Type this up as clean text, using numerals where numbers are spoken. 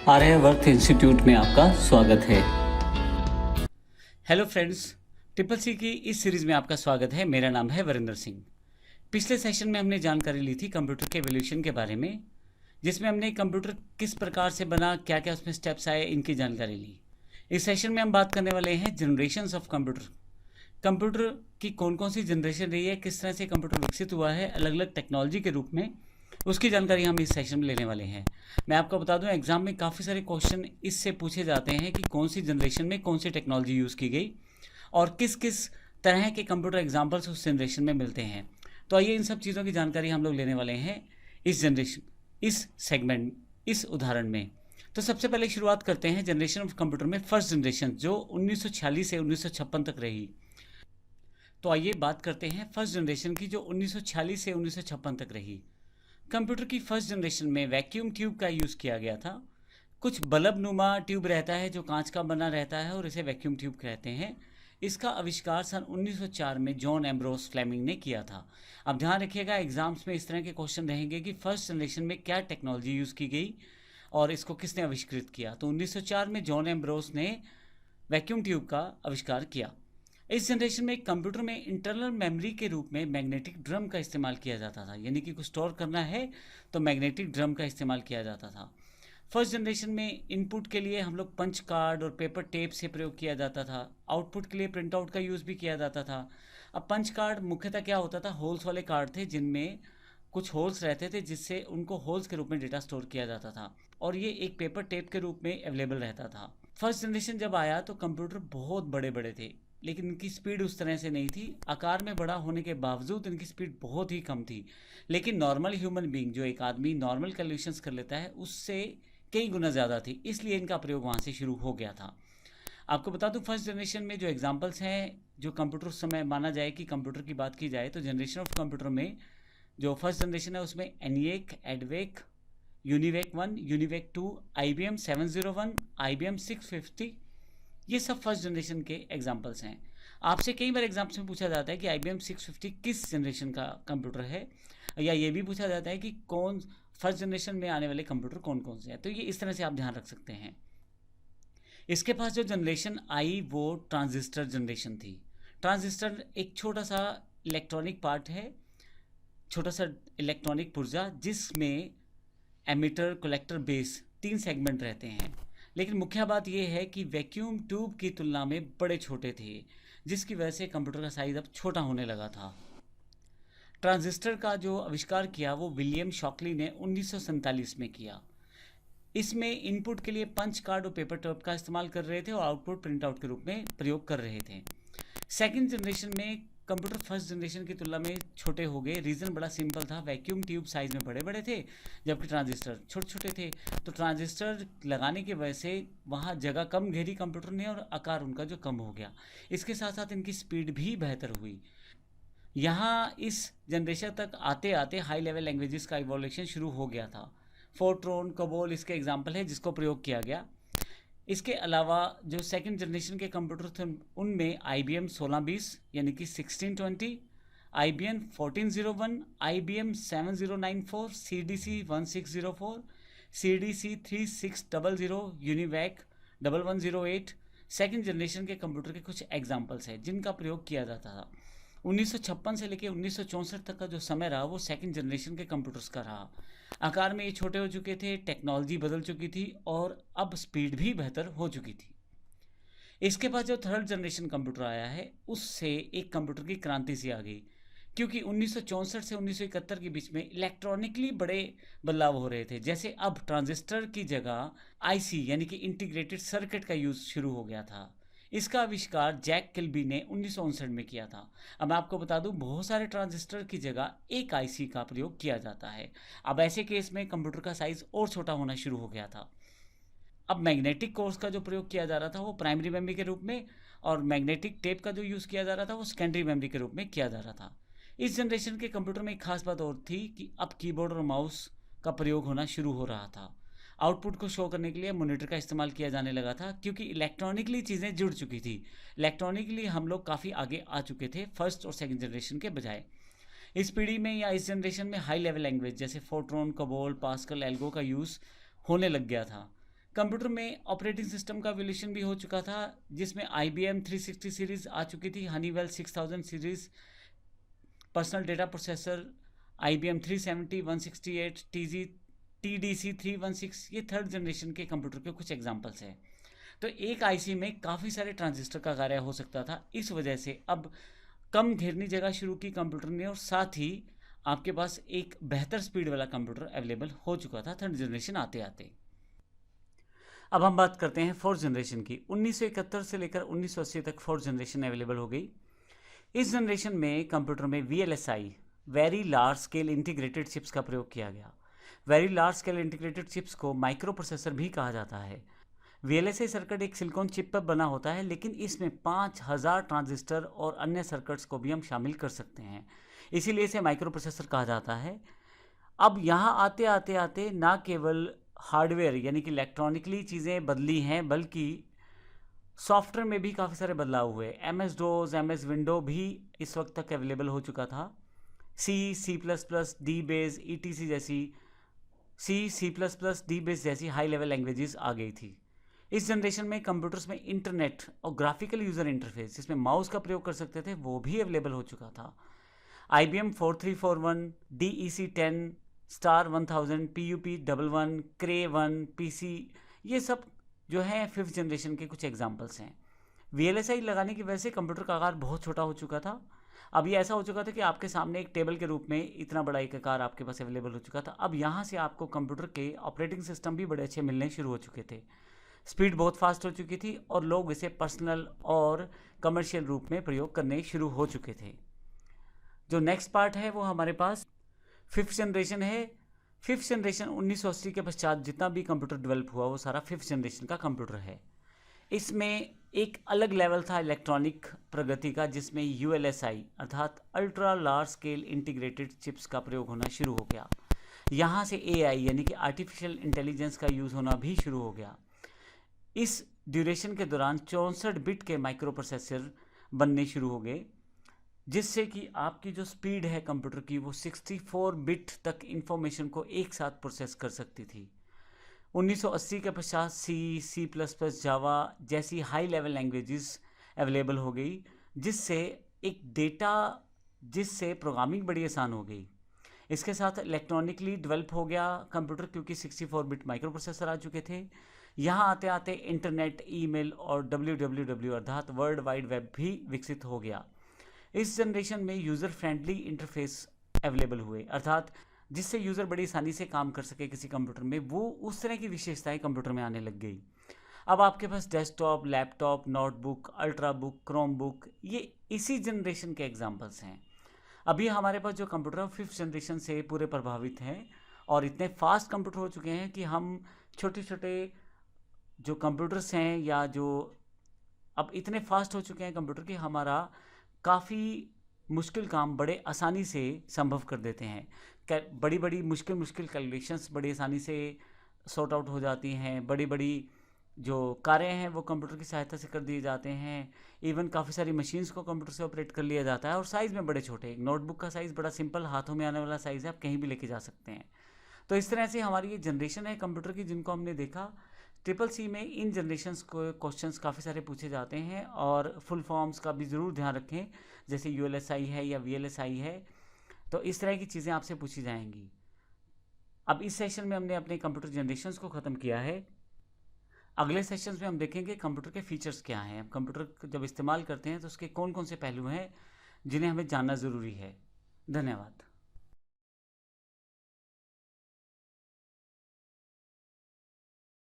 Aryavart institute में आपका स्वागत है। हेलो फ्रेंड्स, ट्रिपल सी की इस सीरीज़ में आपका स्वागत है। मेरा नाम है वरिंदर सिंह। पिछले सेशन में हमने जानकारी ली थी कंप्यूटर के एवोल्यूशन के बारे में, जिसमें हमने कंप्यूटर किस प्रकार से बना, क्या क्या उसमें स्टेप्स आए, इनकी जानकारी ली। इस सेशन में हम बात करने वाले हैं जनरेशन्स ऑफ कंप्यूटर। कंप्यूटर की कौन कौन सी जनरेशन रही है, किस तरह से कंप्यूटर विकसित हुआ है अलग अलग टेक्नोलॉजी के रूप में, उसकी जानकारी हम इस सेशन में लेने वाले हैं। मैं आपको बता दूं, एग्जाम में काफ़ी सारे क्वेश्चन इससे पूछे जाते हैं कि कौन सी जनरेशन में कौन सी टेक्नोलॉजी यूज़ की गई और किस किस तरह के कंप्यूटर एग्जाम्पल्स उस जनरेशन में मिलते हैं। तो आइए इन सब चीज़ों की जानकारी हम लोग लेने वाले हैं इस सेगमेंट, इस उदाहरण में। तो सबसे पहले शुरुआत करते हैं जनरेशन ऑफ कंप्यूटर में फर्स्ट जनरेशन, जो 1946 से 1956 तक रही। तो आइए बात करते हैं फर्स्ट जनरेशन की, जो 1946 से 1956 तक रही। कंप्यूटर की फर्स्ट जनरेशन में वैक्यूम ट्यूब का यूज़ किया गया था। कुछ बल्ब नुमा ट्यूब रहता है जो कांच का बना रहता है और इसे वैक्यूम ट्यूब कहते हैं। इसका आविष्कार सन 1904 में जॉन एम्ब्रोस फ्लेमिंग ने किया था। अब ध्यान रखिएगा, एग्जाम्स में इस तरह के क्वेश्चन रहेंगे कि फर्स्ट जनरेशन में क्या टेक्नोलॉजी यूज़ की गई और इसको किसने आविष्कृत किया। तो 1904 में जॉन एम्ब्रोस ने वैक्यूम ट्यूब का आविष्कार किया। इस जनरेशन में कंप्यूटर में इंटरनल मेमोरी के रूप में मैग्नेटिक ड्रम का इस्तेमाल किया जाता था, यानी कि कुछ स्टोर करना है तो मैग्नेटिक ड्रम का इस्तेमाल किया जाता था। फर्स्ट जनरेशन में इनपुट के लिए हम लोग पंच कार्ड और पेपर टेप से प्रयोग किया जाता था। आउटपुट के लिए प्रिंट आउट का यूज़ भी किया जाता था। अब पंच कार्ड मुख्यतः क्या होता था, होल्स वाले कार्ड थे जिनमें कुछ होल्स रहते थे जिससे उनको होल्स के रूप में डेटा स्टोर किया जाता था और ये एक पेपर टेप के रूप में अवेलेबल रहता था। फर्स्ट जनरेशन जब आया तो कंप्यूटर बहुत बड़े बड़े थे, लेकिन इनकी स्पीड उस तरह से नहीं थी। आकार में बड़ा होने के बावजूद इनकी स्पीड बहुत ही कम थी, लेकिन नॉर्मल ह्यूमन बीइंग, जो एक आदमी नॉर्मल कैलकुलेशंस कर लेता है, उससे कई गुना ज़्यादा थी, इसलिए इनका प्रयोग वहाँ से शुरू हो गया था। आपको बता दूं, फर्स्ट जनरेशन में जो एग्जांपल्स हैं, जो कंप्यूटर उस समय माना जाए कि कंप्यूटर की बात की जाए तो जनरेशन ऑफ कंप्यूटर में जो फर्स्ट जनरेशन है उसमें ENIAC, एडवेक, UNIVAC 1, UNIVAC 2, IBM 701, IBM 650, ये सब फर्स्ट जनरेशन के एग्जाम्पल्स हैं। आपसे कई बार एग्जाम्स में पूछा जाता है कि IBM 650 किस जनरेशन का कंप्यूटर है, या ये भी पूछा जाता है कि कौन फर्स्ट जनरेशन में आने वाले कंप्यूटर कौन कौन से हैं। तो ये इस तरह से आप ध्यान रख सकते हैं। इसके पास जो जनरेशन आई वो ट्रांजिस्टर जनरेशन थी। ट्रांजिस्टर एक छोटा सा इलेक्ट्रॉनिक पार्ट है, छोटा सा इलेक्ट्रॉनिक पुर्जा, जिसमें एमिटर, कलेक्टर, बेस 3 सेगमेंट रहते हैं। लेकिन मुख्य बात यह है कि वैक्यूम ट्यूब की तुलना में बड़े छोटे थे, जिसकी वजह से कंप्यूटर का साइज अब छोटा होने लगा था। ट्रांजिस्टर का जो आविष्कार किया वो विलियम शॉकली ने 1947 में किया। इसमें इनपुट के लिए पंच कार्ड और पेपर टेप का इस्तेमाल कर रहे थे और आउटपुट प्रिंट आउट के रूप में प्रयोग कर रहे थे। सेकेंड जनरेशन में कंप्यूटर फर्स्ट जनरेशन की तुलना में छोटे हो गए। रीज़न बड़ा सिंपल था, वैक्यूम ट्यूब साइज़ में बड़े बड़े थे जबकि ट्रांजिस्टर छोटे छोटे थे। तो ट्रांजिस्टर लगाने की वजह से वहाँ जगह कम घेरी कंप्यूटर ने और आकार उनका जो कम हो गया। इसके साथ साथ इनकी स्पीड भी बेहतर हुई। यहाँ इस जनरेशन तक आते आते हाई लेवल लैंग्वेजेस का इवोल्यूशन शुरू हो गया था। फोर्ट्रॉन, कोबोल इसके एग्जाम्पल है जिसको प्रयोग किया गया। इसके अलावा जो सेकंड जनरेशन के कंप्यूटर थे उनमें IBM 1620 यानी कि 1620, IBM 1401, IBM 7094, CDC 1604, CDC 3600, UNIVAC 1108 second generation के कंप्यूटर के कुछ एग्जाम्पल्स हैं जिनका प्रयोग किया जाता था। 1956 से लेकर 1964 तक का जो समय रहा वो सेकंड जनरेशन के कंप्यूटर्स का रहा। आकार में ये छोटे हो चुके थे, टेक्नोलॉजी बदल चुकी थी और अब स्पीड भी बेहतर हो चुकी थी। इसके बाद जो थर्ड जनरेशन कंप्यूटर आया है उससे एक कंप्यूटर की क्रांति सी आ गई, क्योंकि 1964 से 1971 के बीच में इलेक्ट्रॉनिकली बड़े बदलाव हो रहे थे। जैसे अब ट्रांजिस्टर की जगह IC यानी कि इंटीग्रेटेड सर्किट का यूज़ शुरू हो गया था। इसका आविष्कार जैक किल्बी ने 1959 में किया था। अब मैं आपको बता दूं, बहुत सारे ट्रांजिस्टर की जगह एक IC का प्रयोग किया जाता है। अब ऐसे केस में कंप्यूटर का साइज और छोटा होना शुरू हो गया था। अब मैग्नेटिक कोर्स का जो प्रयोग किया जा रहा था वो प्राइमरी मेमोरी के रूप में, और मैग्नेटिक टेप का जो यूज़ किया जा रहा था वो सेकेंडरी मेमोरी के रूप में किया जा रहा था। इस जनरेशन के कंप्यूटर में एक खास बात और थी कि अब कीबोर्ड और माउस का प्रयोग होना शुरू हो रहा था। आउटपुट को शो करने के लिए मॉनिटर का इस्तेमाल किया जाने लगा था, क्योंकि इलेक्ट्रॉनिकली चीज़ें जुड़ चुकी थी। इलेक्ट्रॉनिकली हम लोग काफ़ी आगे आ चुके थे फर्स्ट और सेकंड जनरेशन के बजाय। इस पीढ़ी में या इस जनरेशन में हाई लेवल लैंग्वेज जैसे फोर्ट्रॉन, कोबोल, पास्कल, एल्गो का यूज़ होने लग गया था। कंप्यूटर में ऑपरेटिंग सिस्टम का एवोल्यूशन भी हो चुका था, जिसमें IBM 360 सीरीज़ आ चुकी थी, Honeywell 6000 series, personal data processor IBM 370, 168, TDC 316, ये थर्ड जनरेशन के कंप्यूटर के कुछ एग्जांपल्स हैं। तो एक आईसी में काफ़ी सारे ट्रांजिस्टर का कार्य हो सकता था। इस वजह से अब कम घेरनी जगह शुरू की कंप्यूटर ने, और साथ ही आपके पास एक बेहतर स्पीड वाला कंप्यूटर अवेलेबल हो चुका था थर्ड जनरेशन आते आते। अब हम बात करते हैं फोर्थ जनरेशन की। 1971 से लेकर 1980 तक फोर्थ जनरेशन अवेलेबल हो गई। इस जनरेशन में कंप्यूटर में VLSI, very large scale integrated chips का प्रयोग किया गया। Very large scale integrated chips को माइक्रो प्रोसेसर भी कहा जाता है। VLSI सर्किट एक सिलिकॉन चिप पर बना होता है, लेकिन इसमें 5000 ट्रांजिस्टर और अन्य सर्किट्स को भी हम शामिल कर सकते हैं, इसीलिए इसे माइक्रो प्रोसेसर कहा जाता है। अब यहाँ आते आते आते ना केवल हार्डवेयर यानी कि इलेक्ट्रॉनिकली चीज़ें बदली हैं, बल्कि सॉफ्टवेयर में भी काफ़ी सारे बदलाव हुए। MS-DOS, MS विंडो भी इस वक्त तक अवेलेबल हो चुका था। C++, DBase, ETC जैसी C++, DBase जैसी हाई लेवल लैंग्वेजेस आ गई थी। इस जनरेशन में कंप्यूटर्स में इंटरनेट और ग्राफिकल यूज़र इंटरफेस, जिसमें माउस का प्रयोग कर सकते थे, वो भी अवेलेबल हो चुका था। IBM 4341, DEC10, Star 1000, PUP11, Cray1, PC, ये सब जो है फिफ्थ जनरेशन के कुछ एग्जाम्पल्स हैं। VLSI लगाने की वजह से कंप्यूटर का आकार बहुत छोटा हो चुका था। अब ये ऐसा हो चुका था कि आपके सामने एक टेबल के रूप में इतना बड़ा एक आकार आपके पास अवेलेबल हो चुका था। अब यहाँ से आपको कंप्यूटर के ऑपरेटिंग सिस्टम भी बड़े अच्छे मिलने शुरू हो चुके थे। स्पीड बहुत फास्ट हो चुकी थी और लोग इसे पर्सनल और कमर्शियल रूप में प्रयोग करने शुरू हो चुके थे। जो नेक्स्ट पार्ट है वो हमारे पास फिफ्थ जनरेशन है। फिफ्थ जनरेशन 1980 के पश्चात जितना भी कंप्यूटर डेवलप हुआ वो सारा फिफ्थ जनरेशन का कंप्यूटर है। इसमें एक अलग लेवल था इलेक्ट्रॉनिक प्रगति का, जिसमें ULSI अर्थात ultra large scale integrated chips का प्रयोग होना शुरू हो गया। यहाँ से AI यानी कि आर्टिफिशियल इंटेलिजेंस का यूज़ होना भी शुरू हो गया। इस ड्यूरेशन के दौरान 64 बिट के माइक्रो प्रोसेसर बनने शुरू हो गए, जिससे कि आपकी जो स्पीड है कंप्यूटर की वो 64 बिट तक इंफॉर्मेशन को एक साथ प्रोसेस कर सकती थी। 1980 के पश्चात C++, जावा जैसी हाई लेवल लैंग्वेजेस अवेलेबल हो गई, जिससे प्रोग्रामिंग बड़ी आसान हो गई। इसके साथ इलेक्ट्रॉनिकली डेवलप हो गया कंप्यूटर, क्योंकि 64 बिट माइक्रो प्रोसेसर आ चुके थे। यहाँ आते आते इंटरनेट, ईमेल और WWW अर्थात वर्ल्ड वाइड वेब भी विकसित हो गया। इस जनरेशन में यूज़र फ्रेंडली इंटरफेस अवेलेबल हुए, अर्थात जिससे यूज़र बड़ी आसानी से काम कर सके किसी कंप्यूटर में, वो उस तरह की विशेषताएं कंप्यूटर में आने लग गई। अब आपके पास desktop, laptop, notebook, ultra book, Chrome book, ये इसी जनरेशन के एग्जांपल्स हैं। अभी हमारे पास जो कंप्यूटर है फिफ्थ जनरेशन से पूरे प्रभावित हैं और इतने फास्ट कंप्यूटर हो चुके हैं कि हम छोटे छोटे जो कंप्यूटर्स हैं या जो अब इतने फास्ट हो चुके हैं कंप्यूटर कि हमारा काफ़ी मुश्किल काम बड़े आसानी से संभव कर देते हैं। बड़ी बड़ी मुश्किल कैलकुलेशंस बड़ी आसानी से सॉर्ट आउट हो जाती हैं। बड़ी बड़ी जो कार्य हैं वो कंप्यूटर की सहायता से कर दिए जाते हैं। इवन काफ़ी सारी मशीन्स को कंप्यूटर से ऑपरेट कर लिया जाता है और साइज़ में बड़े छोटे। एक नोटबुक का साइज़ बड़ा सिंपल, हाथों में आने वाला साइज़ है, आप कहीं भी लेके जा सकते हैं। तो इस तरह से हमारी ये जनरेशन है कंप्यूटर की, जिनको हमने देखा। CCC में इन जनरेशन्स को क्वेश्चंस काफ़ी सारे पूछे जाते हैं और फुल फॉर्म्स का भी ज़रूर ध्यान रखें, जैसे ULSI है या VLSI है, तो इस तरह की चीज़ें आपसे पूछी जाएंगी। अब इस सेशन में हमने अपने कंप्यूटर जनरेशन्स को ख़त्म किया है। अगले सेशंस में हम देखेंगे कंप्यूटर के फीचर्स क्या हैं। कंप्यूटर जब इस्तेमाल करते हैं तो उसके कौन कौन से पहलू हैं जिन्हें हमें जानना ज़रूरी है। धन्यवाद।